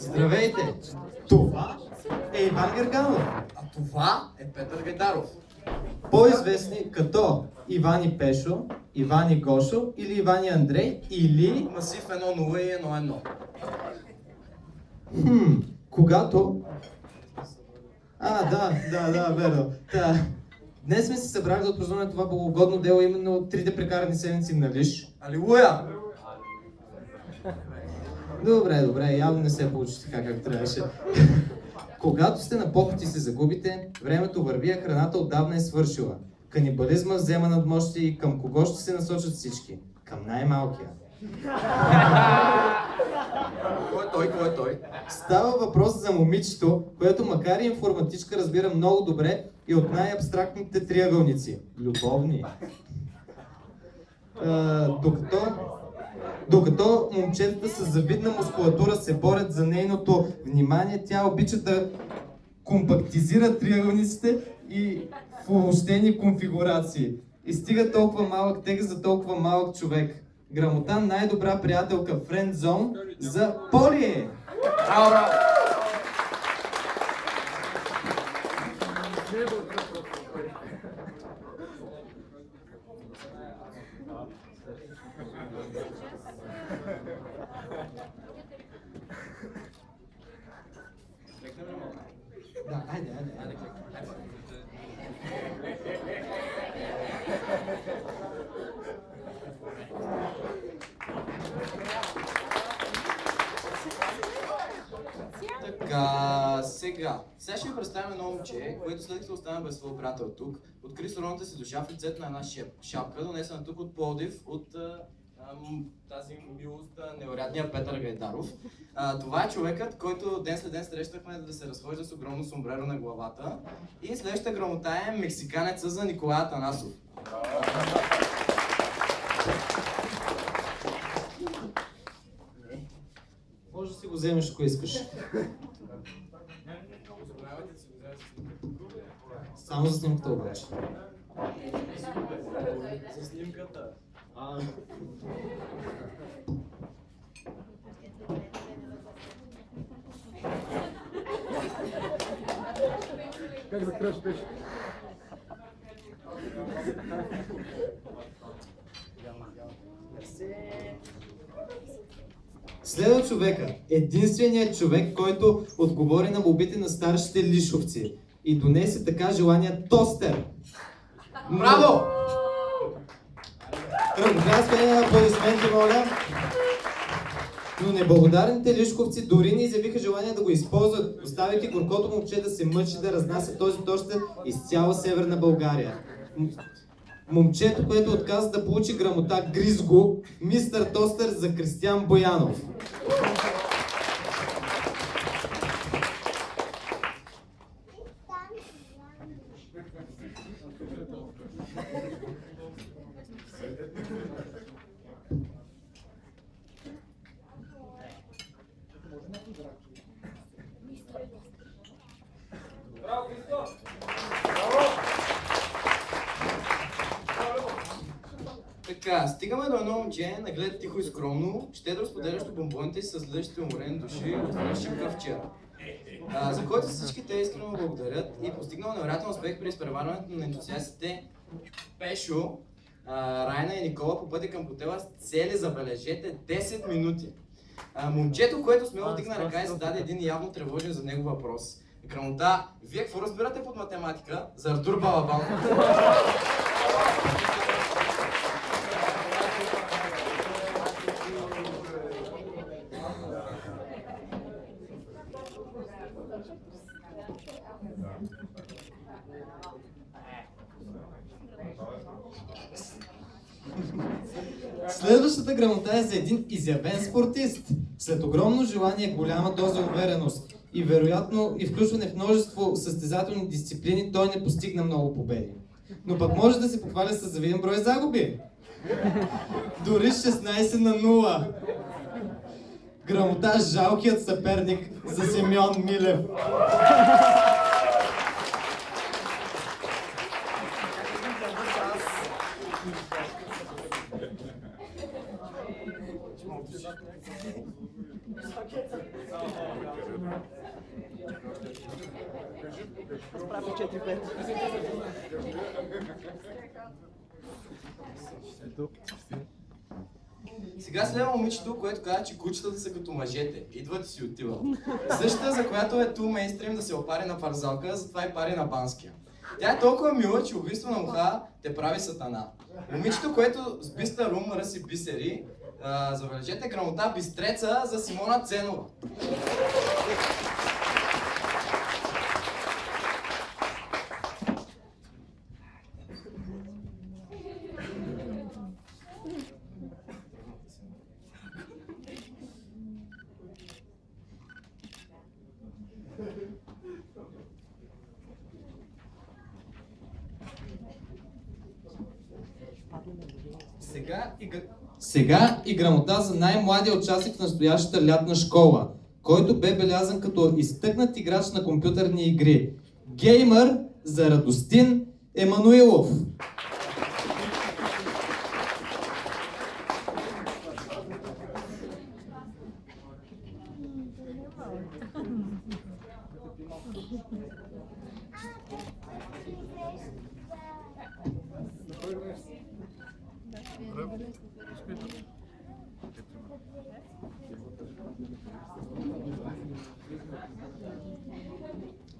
Здравейте! Това е Иван Герганов. А това е Петър Гайдаров. По-известни като Ивани Пешо, Ивани Гошо или Ивани Андрей или... Масив 1-0 и 1-1. Когато... Да, верно. Днес сме се събрали да отпразнуваме това богоугодно дело, именно трите прекарани седмици на Лиш. Алилуя! Добре, явно не се получи така, както трябваше. Когато сте на поход и се загубите, времето върви, а храната отдавна е свършила. Канибализма взема надмощие и към кого ще се насочат всички? Към най-малкия. Кой е той? Става въпрос за момичето, което макар и информатичка разбира много добре и от най-абстрактните триъгълници. Любовни. Докато момчетата с завидна мускулатура се борят за нейното внимание, тя обича да компактизира триъгълниците и в овощени конфигурации. И стига толкова малък текст за толкова малък човек. Грамота най-добра приятелка Friend Zone за Поли! Аура! Да, айде. Така, сега ще ви представим едно момче, което след като остана без своя приятел тук, откри соронната си душа в лицето на една шапка, донесена тук от Пловдив, от тази милост невероятния Петър Гайдаров. Това е човекът, който ден след ден срещахме да се разхожда с огромно сомбреро на главата. И следващата грамота е мексиканеца за Николай Атанасов. Може да си го вземеш, ако искаш. Само за снимката обаче. За снимката. Как да кръш пеш? Следва човека. Единственият човек, който отговори на молбите на старшите лишовци и донесе така желания тостер. Браво! Ръкопляскане на аплодисменти, моля. Но неблагодарните лишковци дори не изявиха желание да го използват, оставяйки горкото момче да се мъчи да разнася този тостер из цяла Северна България. Момчето, което отказа да получи грамота Гризго, мистер Тостер за Кристиян Боянов. Така, стигаме до едно момче, наглед тихо и скромно, щедро споделящо бомбоните си с лъжите уморени души от шипка вчера. За който всички те искрено благодарят и постигнал невероятен успех при изпреварването на ентусиастите Пешо, Райна и Никола по пътя към хотела с цели, забележете, 10 минути. Момчето, което смело вдигна ръка и зададе един явно тревожен за него въпрос. Грамота, вие какво разбирате под математика? За Артур Балабан. Следващата грамота е за един изявен спортист. След огромно желание, голяма доза увереност и вероятно и включване в множество състезателни дисциплини, той не постигна много победи. Но пък може да се похваля с завиден брой загуби. Дори 16-0. Грамота жалкият съперник за Симеон Милев. Прави 4-5. Сега следва момичето, което казва, че кучетата са като мъжете. Идват и си отива. Същата, за която е ту мейнстрим да се опари на парзалка, затова и пари на банския. Тя е толкова мила, че убийство на муха те прави сатана. Момичето, което с биста рум ръси бисери, забележете грамота бистреца за Симона Ценова. Сега и грамота за най-младия участник в настоящата лятна школа, който бе белязан като изтъкнат играч на компютърни игри. Геймър за Радостин Емануилов.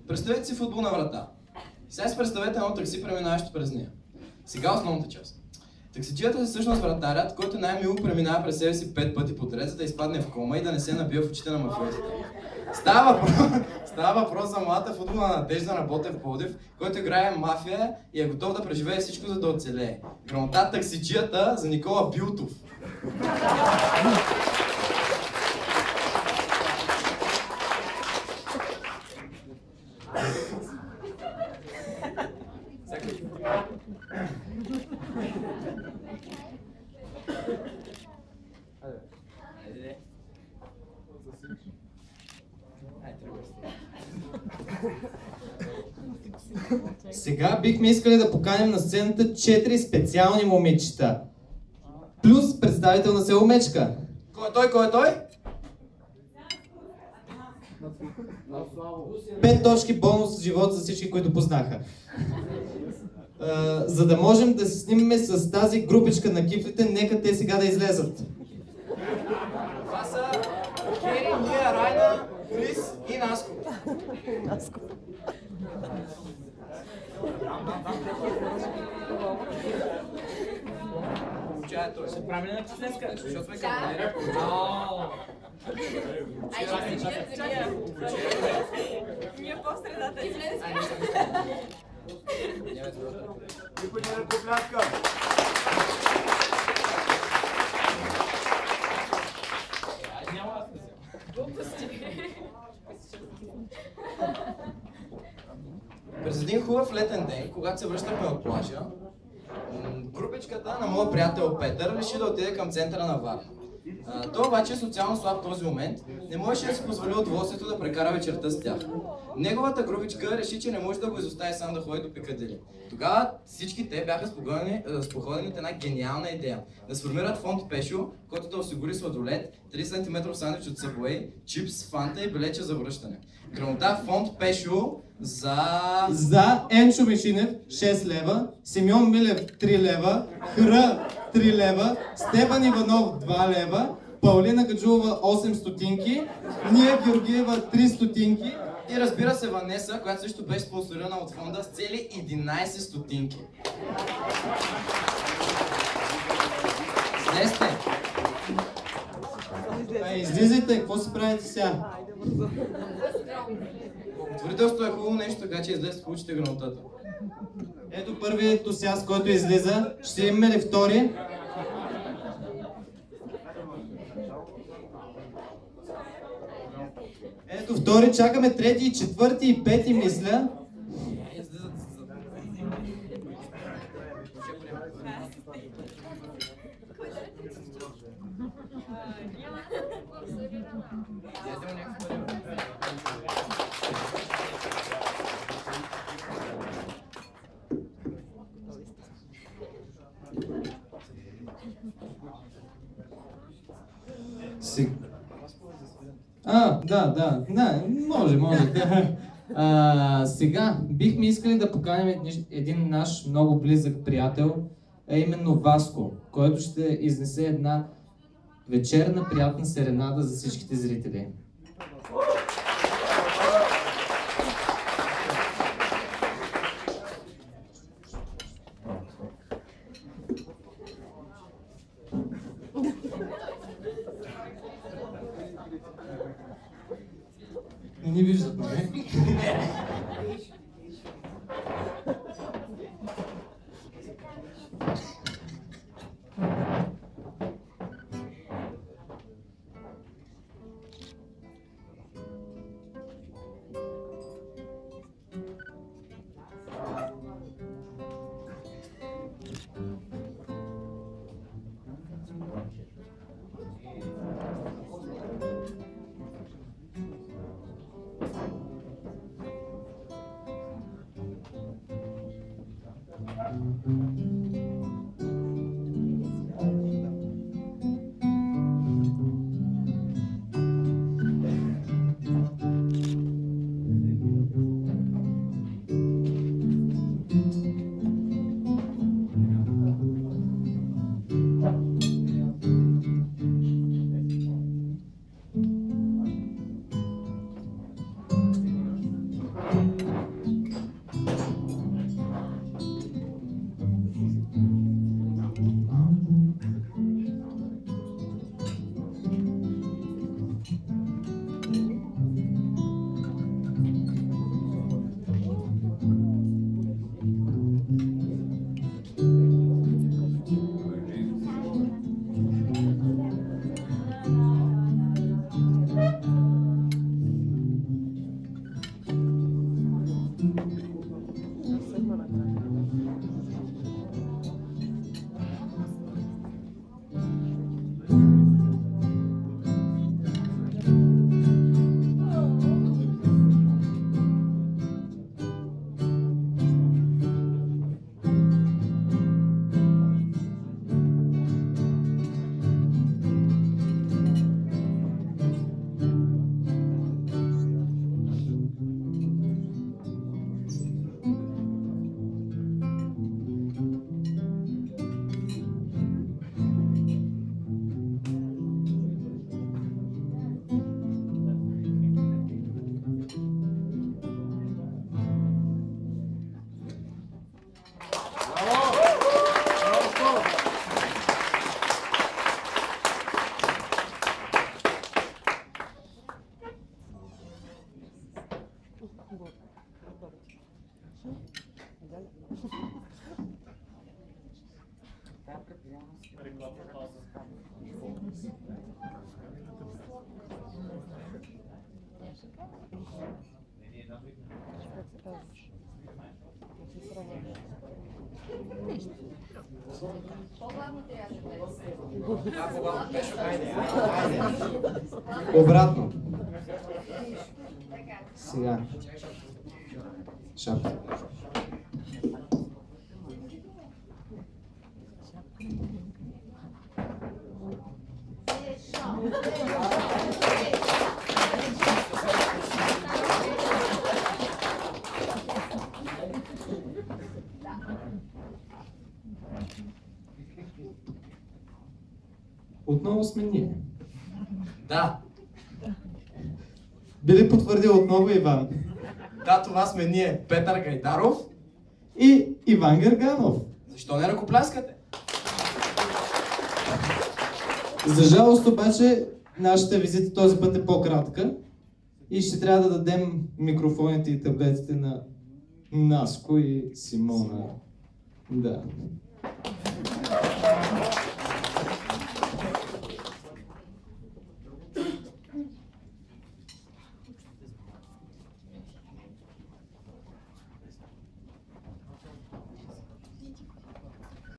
Представете си футболна врата. Сега си представете едно такси, преминаващо през нея. Сега основната част. Таксичията е всъщност вратарят, който най-мило преминава през себе си 5 пъти подред, за да изпадне в кома и да не се набие в очите на мафиозите. Става въпрос за младата футболна надежда на Ботев Пловдив, който играе мафия и е готов да преживее всичко, за да оцелее. Грамота таксичията за Никола Билтов. Сега бихме искали да поканим на сцената 4 специални момичета. Плюс представител на село Мечка. Кой е той? Кой е той? 5 точки бонус в живот за всички, които познаха. За да можем да се снимем с тази групичка на кифлите, нека те сега да излезат. Това са Кери, Ния, Райна, Крис и Наско. Получава той. Ще прави ли на численска? Защото сме кампанери. Ние по-средата излезка. През един хубав летен ден, когато се връщахме от плажа, групичката на моят приятел Петър реши да отиде към центъра на Варна. Той обаче е социално слаб в този момент, не можеше да си позволи удоволствието да прекара вечерта с тях. Неговата групичка реши, че не може да го изостави сам да ходи до Пикадили. Тогава всички те бяха споходени от една гениална идея. Да сформират фонд Пешо, който да осигури сладолед, 3 см сандвич от Subway, чипс, фанта и билече за връщане. Грамота фонд Пешо за Енчо Мишинев 6 лева, Симеон Милев 3 лева, Хра 3 лева, Стефан Иванов 2 лева, Паулина Гаджулова 8 стотинки, Ния Георгиева 3 стотинки и разбира се Ванеса, която също беше спонсорирана от фонда с цели 11 стотинки. Слезте! Излизайте, какво се правите сега? Благотворителството е хубаво нещо, така че излезте, получите грамотата. Ето първият тосяс, който излиза. Ще имаме ли втори? Ето втори, чакаме трети, четвърти и пети, мисля. Да, може. Сега бихме искали да поканим един наш много близък приятел, а именно Васко, който ще изнесе една вечерна приятна серенада за всичките зрители. Не ни виждат, нали? Обратно. Сега. Шапка. Отново сме ние. Да. Би ли потвърдил отново Иван? Да, това сме ние. Петър Гайдаров и Иван Герганов. Защо не ръкопляскате? За жалост обаче, нашата визита този път е по-кратка и ще трябва да дадем микрофоните и таблетите на Наско и Симона. Да.